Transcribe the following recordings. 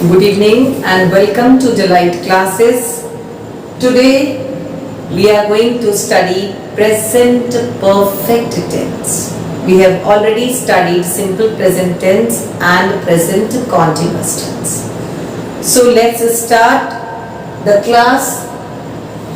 Good evening and welcome to Delight classes. Today we are going to study present perfect tense. We have already studied simple present tense and present continuous tense. So let's start the class.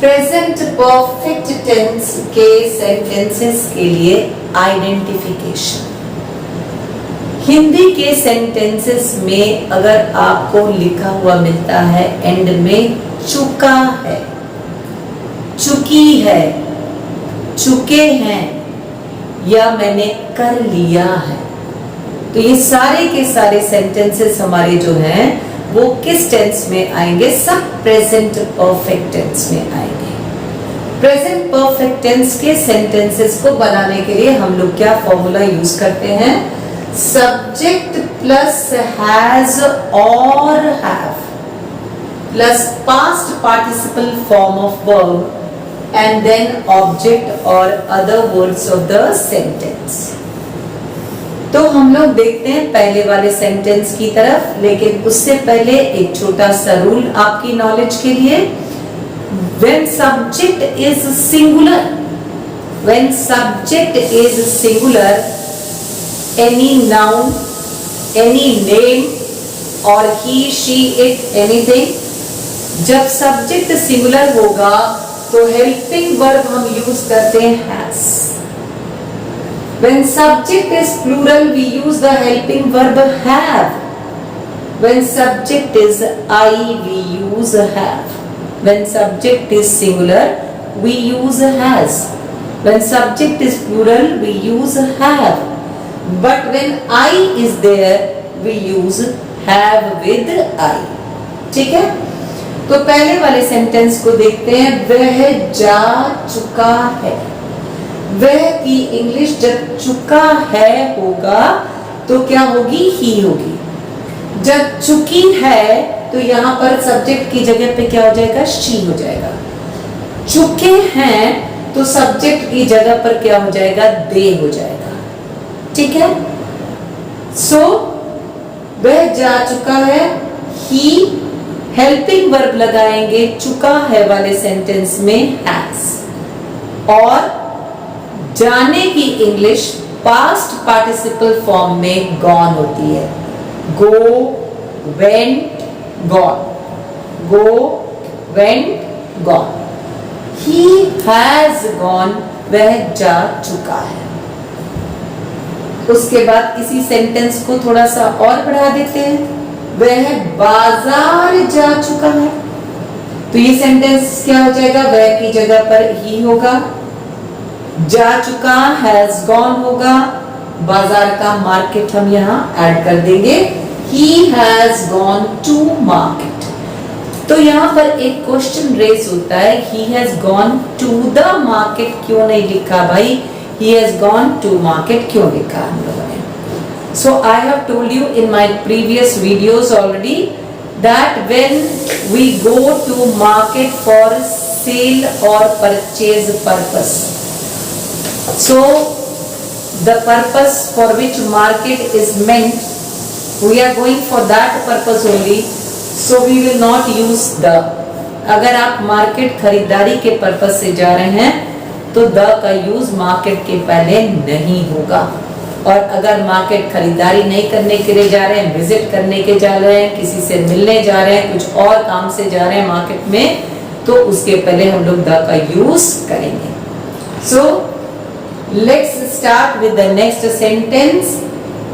Present perfect tense के sentences के लिए identification. Hindi के sentences में अगर आपको लिखा हुआ मिलता है एंड में चुका है, चुकी है, चुके हैं या मैंने कर लिया है, तो ये सारे के सारे सेंटेंसेस हमारे जो हैं वो किस टेंस में आएंगे? सब प्रेजेंट परफेक्ट टेंस में आएंगे। प्रेजेंट परफेक्ट टेंस के सेंटेंसेस को बनाने के लिए हम लोग क्या फॉर्मूला यूज करते हैं? सब्जेक्ट प्लस हैज और have plus past participle form of verb and then object और other words of the sentence. तो हम लोग देखते हैं पहले वाले सेंटेंस की तरफ, लेकिन उससे पहले एक छोटा सा रूल आपकी नॉलेज के लिए। When subject is singular, any noun, any name or he, she, it, anything, जब सब्जेक्ट सिंगुलर होगा तो हेल्पिंग वर्ब हम यूज करते हैं has. When subject is plural, we use the helping verb have. When subject is I, we use have. When subject is singular, we use has. When subject is plural, we use have. But when I is there, we use have with I. ठीक है? तो पहले वाले sentence को देखते हैं। वह जा चुका है। वह की इंग्लिश जब चुका है होगा तो क्या होगी? ही होगी। जब चुकी है तो यहाँ पर सब्जेक्ट की जगह पे क्या हो जाएगा? शी हो जाएगा। चुके हैं तो सब्जेक्ट की जगह पर क्या हो जाएगा? दे हो जाएगा। ठीक है? सो वह जा चुका है, ही हेल्पिंग वर्ब लगाएंगे चुका है वाले सेंटेंस में हैज, और जाने की इंग्लिश पास्ट पार्टिसिपल फॉर्म में गॉन होती है। Go, went, gone. Go, went, gone. He has gone, वह जा चुका है। उसके बाद इसी सेंटेंस को थोड़ा सा और बढ़ा देते हैं। वह बाजार जा चुका है, तो ये सेंटेंस क्या हो जाएगा? वह की जगह पर ही होगा, जा चुका हैज गॉन होगा, बाजार का मार्केट हम यहाँ ऐड कर देंगे। He has gone to market. तो यहाँ पर एक क्वेश्चन रेज होता है, he has gone to the market क्यों नहीं लिखा भाई? He has gone to market क्यों लिखा हम लोगों ने? So I have told you in my previous videos already that when we go to market for sale और purchase purpose, so the purpose for which market is meant, we are going for that purpose only, so we will not use the. अगर आप market खरीदारी के purpose से जा रहे हैं तो द का यूज मार्केट के पहले नहीं होगा, और अगर मार्केट खरीदारी नहीं करने के लिए जा रहे हैं, विजिट करने के जा रहे हैं, किसी से मिलने जा रहे हैं, कुछ और काम से जा रहे हैं मार्केट में, तो उसके पहले हम लोग द का यूज करेंगे। so let's start with the next sentence.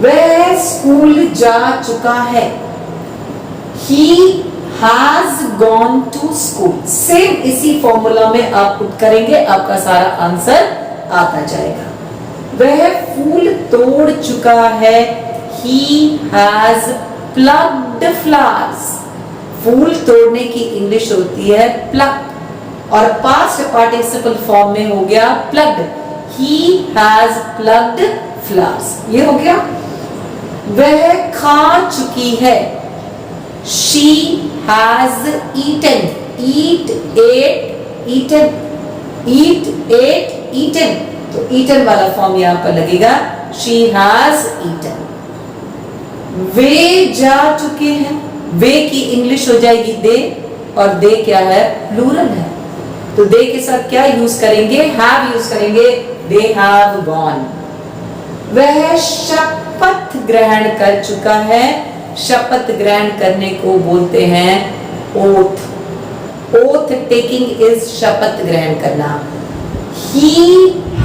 वह स्कूल जा चुका है। He has gone to school. Same इसी फॉर्मूला में आप पुट करेंगे, आपका सारा आंसर आता जाएगा। वह फूल तोड़ चुका है। He has plucked flowers. फूल तोड़ने की इंग्लिश होती है pluck, और पास्ट पार्टिसिपल फॉर्म में हो गया plucked. He has plucked flowers. ये हो गया। वह खा चुकी है। She has eaten. Eat, ate, eaten. Eat, ate, eaten. तो eaten वाला फॉर्म यहाँ पर लगेगा। She has eaten. वे जा चुके हैं। वे की इंग्लिश हो जाएगी दे, और दे क्या है, प्लूरल है, तो दे के साथ क्या यूज करेंगे, हैव यूज करेंगे, दे हैव गॉन। वह शपथ ग्रहण कर चुका है, शपथ ग्रहण करने को बोलते हैं ओथ। ओथ टेकिंग इज शपथ ग्रहण करना। He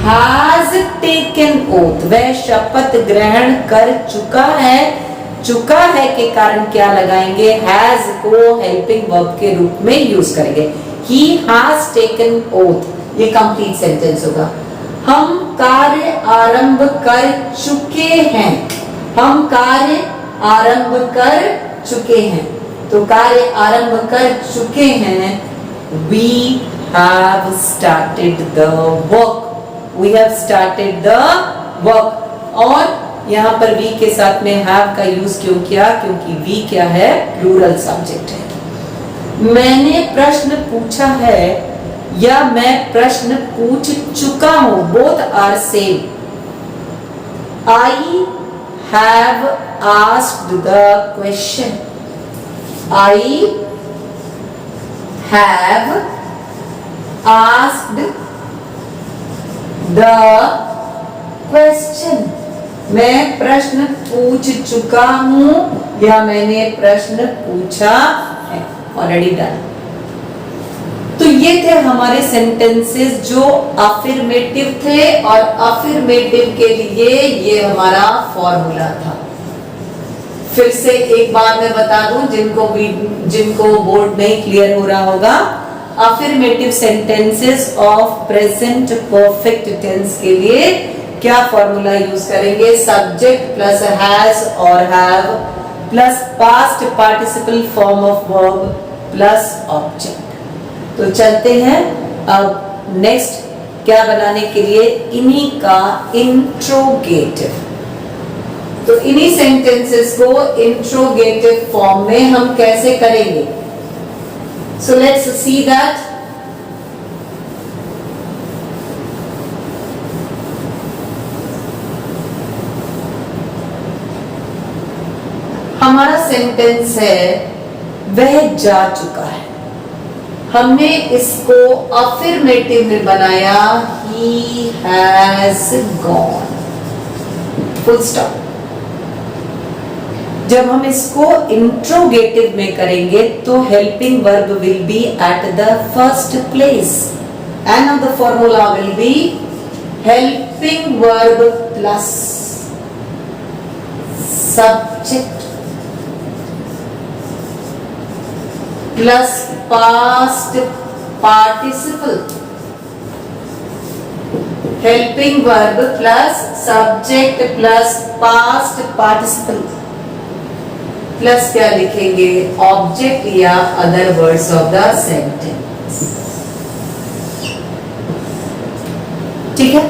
has taken oath, वह शपथ ग्रहण कर चुका है। चुका है के कारण क्या लगाएंगे, हैज को हेल्पिंग वर्ब के रूप में यूज करेंगे। He has taken oath, ये कंप्लीट सेंटेंस होगा। हम कार्य आरंभ कर चुके हैं, हम कार्य आरंभ कर चुके हैं, तो कार्य आरंभ कर चुके हैं। We have started the work, we have started the work। और यहाँ पर we के साथ में have का यूज क्यों किया, क्योंकि we क्या है, प्लूरल सब्जेक्ट है। मैंने प्रश्न पूछा है या मैं प्रश्न पूछ चुका हूं, both are same. I have asked the question, I have asked the question, मैं प्रश्न पूछ चुका हूं या मैंने प्रश्न पूछा है, ऑलरेडी डन। तो ये थे हमारे सेंटेंसेस जो अफर्मेटिव थे, और अफर्मेटिव के लिए ये हमारा फॉर्मूला था। फिर से एक बार मैं बता दूं, जिनको बोर्ड नहीं क्लियर हो रहा होगा, affirmative sentences of present perfect tense के लिए क्या फॉर्मूला यूज करेंगे, सब्जेक्ट प्लस हैज और have plus past participle form of verb plus object. तो चलते हैं अब नेक्स्ट क्या बनाने के लिए, इन्हीं का इंट्रोगेटिव। तो इन्हीं सेंटेंसेस को इंट्रोगेटिव फॉर्म में हम कैसे करेंगे, सो लेट्स सी दैट। हमारा सेंटेंस है वह जा चुका है, हमने इसको अफर्मेटिव में बनाया, he has gone, full stop. जब हम इसको इंट्रोगेटिव में करेंगे तो helping verb will be at the first place, and the formula will be helping verb plus subject plus past participle, helping verb plus subject plus past participle plus क्या लिखेंगे, object या other words of the sentence. ठीक है,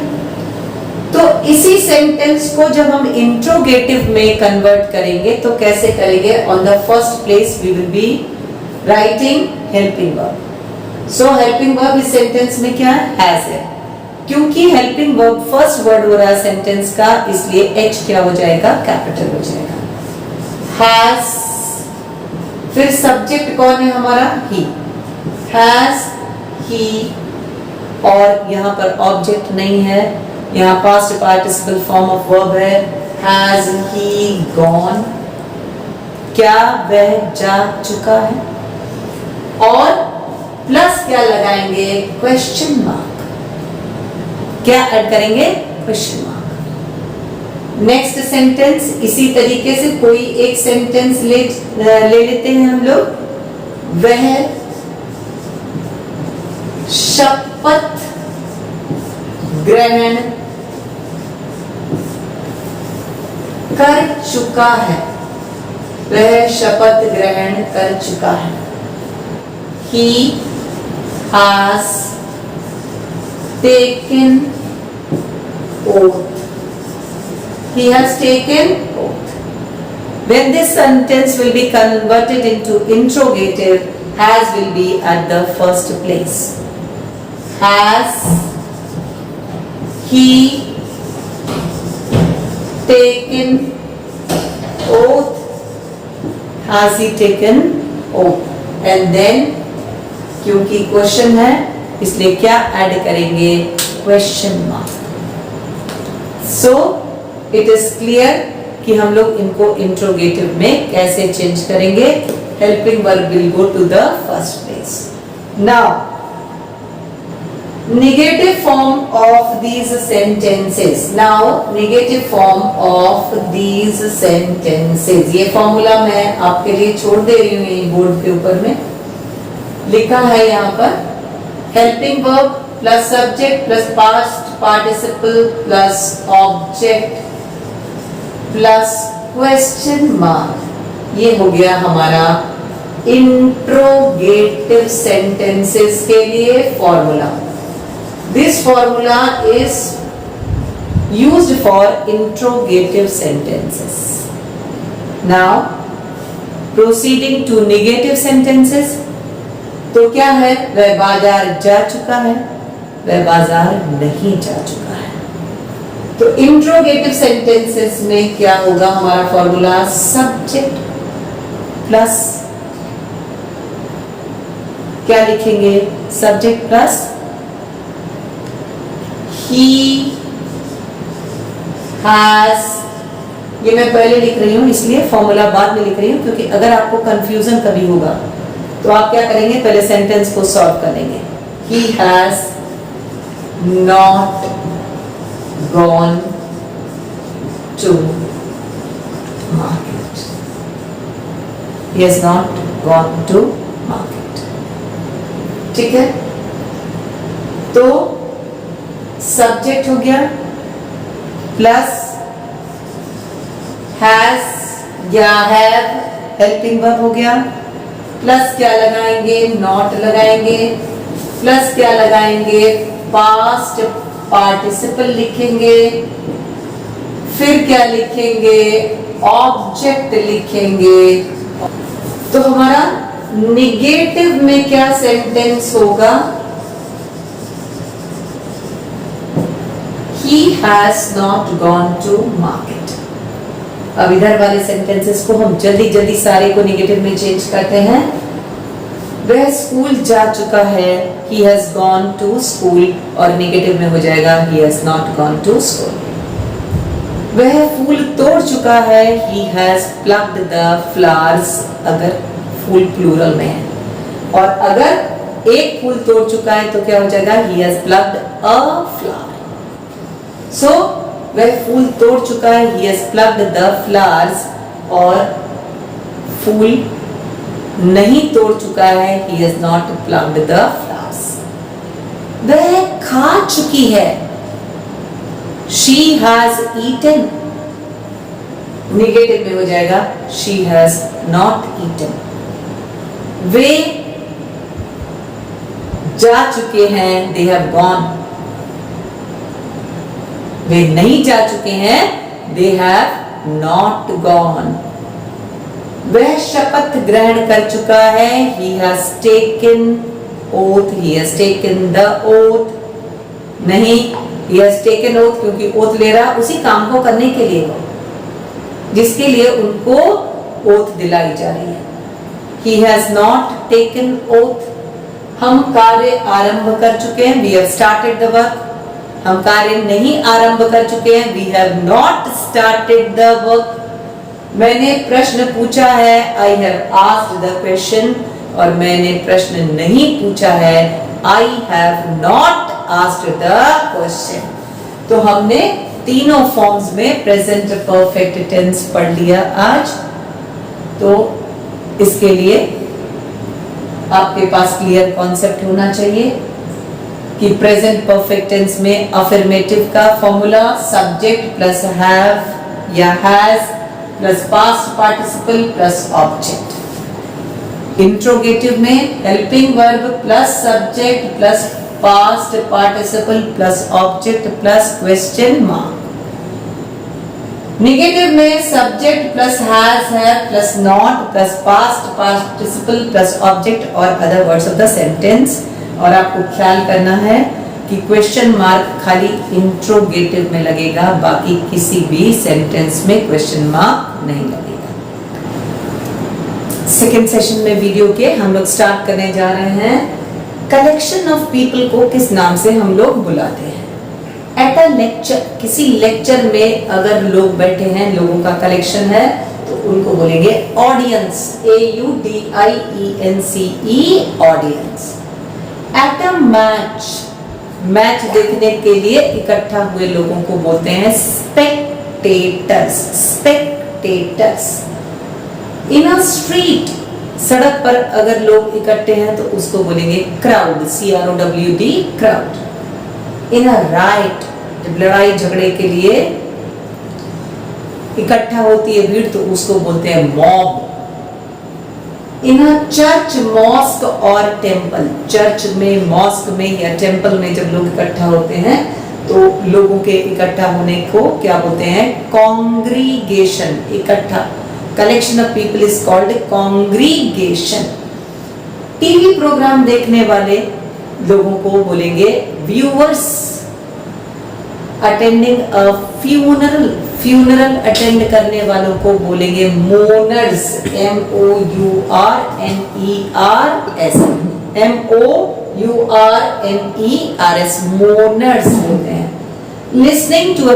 तो इसी sentence को जब हम इंट्रोगेटिव में कन्वर्ट करेंगे तो कैसे करेंगे, on the first place we will be writing helping verb. So helping verb इस सेंटेंस में क्या है, हैज है, क्योंकि हेल्पिंग वर्ब फर्स्ट वर्ड हो रहा है सेंटेंस का, इसलिए एच क्या हो जाएगा, कैपिटल हो जाएगा, हैज। फिर सब्जेक्ट कौन है हमारा, ही, हैज ही, और यहां पर ऑब्जेक्ट नहीं है, यहां past participle form of verb है, हैज ही गॉन, क्या वह जा चुका है, और प्लस क्या लगाएंगे, क्वेश्चन मार्क, क्या ऐड करेंगे, क्वेश्चन मार्क। नेक्स्ट सेंटेंस इसी तरीके से कोई एक सेंटेंस ले लेते हैं हम लोग, वह शपथ ग्रहण कर चुका है, वह शपथ ग्रहण कर चुका है, he has taken oath, he has taken oath। When this sentence will be converted into interrogative, has will be at the first place, has he taken oath, has he taken oath, and then क्योंकि question है इसलिए क्या add करेंगे, question mark. So it is clear कि हम लोग इनको interrogative में कैसे चेंज करेंगे। Helping verb will go to the first place. Now negative form of these sentences, now negative form of these sentences, ये फॉर्मूला मैं आपके लिए छोड़ दे रही हूँ, ये बोर्ड के ऊपर में लिखा है यहाँ पर, helping verb plus subject plus past participle plus object plus question mark, ये हो गया हमारा इंट्रोगेटिव सेंटेंसेस के लिए formula. This formula is used for interrogative sentences. Now, proceeding to negative sentences, तो क्या है, वह बाजार जा चुका है, वह बाजार नहीं जा चुका है। तो इंट्रोगेटिव सेंटेंसेस में क्या होगा हमारा फॉर्मूला, सब्जेक्ट प्लस क्या लिखेंगे, सब्जेक्ट प्लस he has, ये मैं पहले लिख रही हूँ इसलिए फॉर्मूला बाद में लिख रही हूँ, क्योंकि अगर आपको कंफ्यूजन कभी होगा तो आप क्या करेंगे, पहले सेंटेंस को सॉल्व करेंगे। he has not gone to market, he has not gone to market, ठीक है। तो सब्जेक्ट हो गया प्लस हैज या हैव हेल्पिंग वर्ब हो गया, प्लस क्या लगाएंगे, नॉट लगाएंगे, प्लस क्या लगाएंगे, पास्ट पार्टिसिपल लिखेंगे, फिर क्या लिखेंगे, ऑब्जेक्ट लिखेंगे। तो हमारा निगेटिव में क्या सेंटेंस होगा, He has not gone to market। अब इधर वाले सेंटेंसेस को हम जल्दी जल्दी सारे को नेगेटिव में चेंज करते हैं। वह स्कूल जा चुका है, he has gone to school, और नेगेटिव में हो जाएगा he has not gone to school। वह फूल तोड़ चुका है, he has plucked the flowers, अगर फूल प्लूरल में है, और अगर एक फूल तोड़ चुका है तो क्या हो जाएगा, he has plucked a flower। सो वह फूल तोड़ चुका है, he has plucked the flowers, और फूल नहीं तोड़ चुका है, he has not plucked the flowers। वह खा चुकी है, she has eaten, नेगेटिव में हो जाएगा she has not eaten। वे जा चुके हैं, they have gone, वे नहीं जा चुके हैं, they have not gone। वह शपथ ग्रहण कर चुका है, he has taken oath, he has taken the oath, नहीं he has taken oath, क्योंकि oath ले रहा उसी काम को करने के लिए हो जिसके लिए उनको oath दिलाई जा रही है। he has not taken oath। हम कार्य आरंभ कर चुके हैं, we have started the work। हम कार्य नहीं आरंभ कर चुके हैं, we have not started the work। मैंने प्रश्न पूछा है, I have asked the question, और मैंने प्रश्न नहीं पूछा है, I have not asked the question। तो हमने तीनों फॉर्म्स में प्रेजेंट परफेक्ट टेंस पढ़ लिया आज। तो इसके लिए आपके पास क्लियर कॉन्सेप्ट होना चाहिए कि प्रेजेंट परफेक्ट टेंस में अफर्मेटिव का फॉर्मूला सब्जेक्ट प्लस हैव या has plus past participle plus object. Interrogative में helping verb plus subject plus past participle plus object plus question mark. Negative में सब्जेक्ट प्लस हैज है plus not plus past participle plus object और other words of the sentence. और आपको ख्याल करना है कि क्वेश्चन मार्क खाली इंट्रोगेटिव में लगेगा, बाकी किसी भी सेंटेंस में क्वेश्चन मार्क नहीं लगेगा। सेकेंड सेशन में वीडियो के हम लोग स्टार्ट करने जा रहे हैं कलेक्शन ऑफ पीपल को किस नाम से हम लोग बुलाते हैं। एट अ लेक्चर, किसी लेक्चर में अगर लोग बैठे हैं, लोगों का कलेक्शन है, तो उनको बोलेंगे audience, AUDIENCE, audience. At a match, match देखने के लिए इकट्ठा हुए लोगों को बोलते हैं spectators, spectators. In a street, सड़क पर अगर लोग इकट्ठे हैं तो उसको बोलेंगे crowd, CROWD, crowd. In a right, जब लड़ाई झगड़े के लिए इकट्ठा होती है भीड़ तो उसको बोलते हैं mob. In a church, mosque और टेम्पल, चर्च में, मॉस्क में या टेम्पल में जब लोग इकट्ठा होते हैं तो लोगों के इकट्ठा होने को क्या बोलते हैं? कॉन्ग्रीगेशन, इकट्ठा। Collection of people is called congregation. TV program देखने वाले लोगों को बोलेंगे viewers. Attending a funeral, funeral attend करने वालों को बोलेंगे मोनर्स, MOURNERS, MOURNERS, मोनर्स बोलते हैं। Listening to a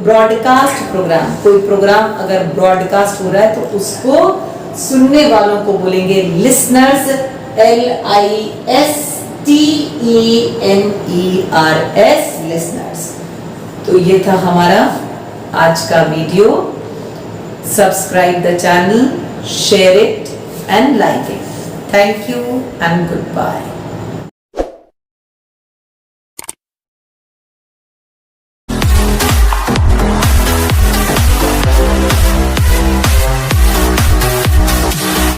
broadcast programme, कोई प्रोग्राम अगर ब्रॉडकास्ट हो रहा है तो उसको सुनने वालों को बोलेंगे लिसनर्स, LISTENERS, लिसनर्स। तो ये था हमारा आज का video. Subscribe the channel, share it and like it. Thank you and good bye.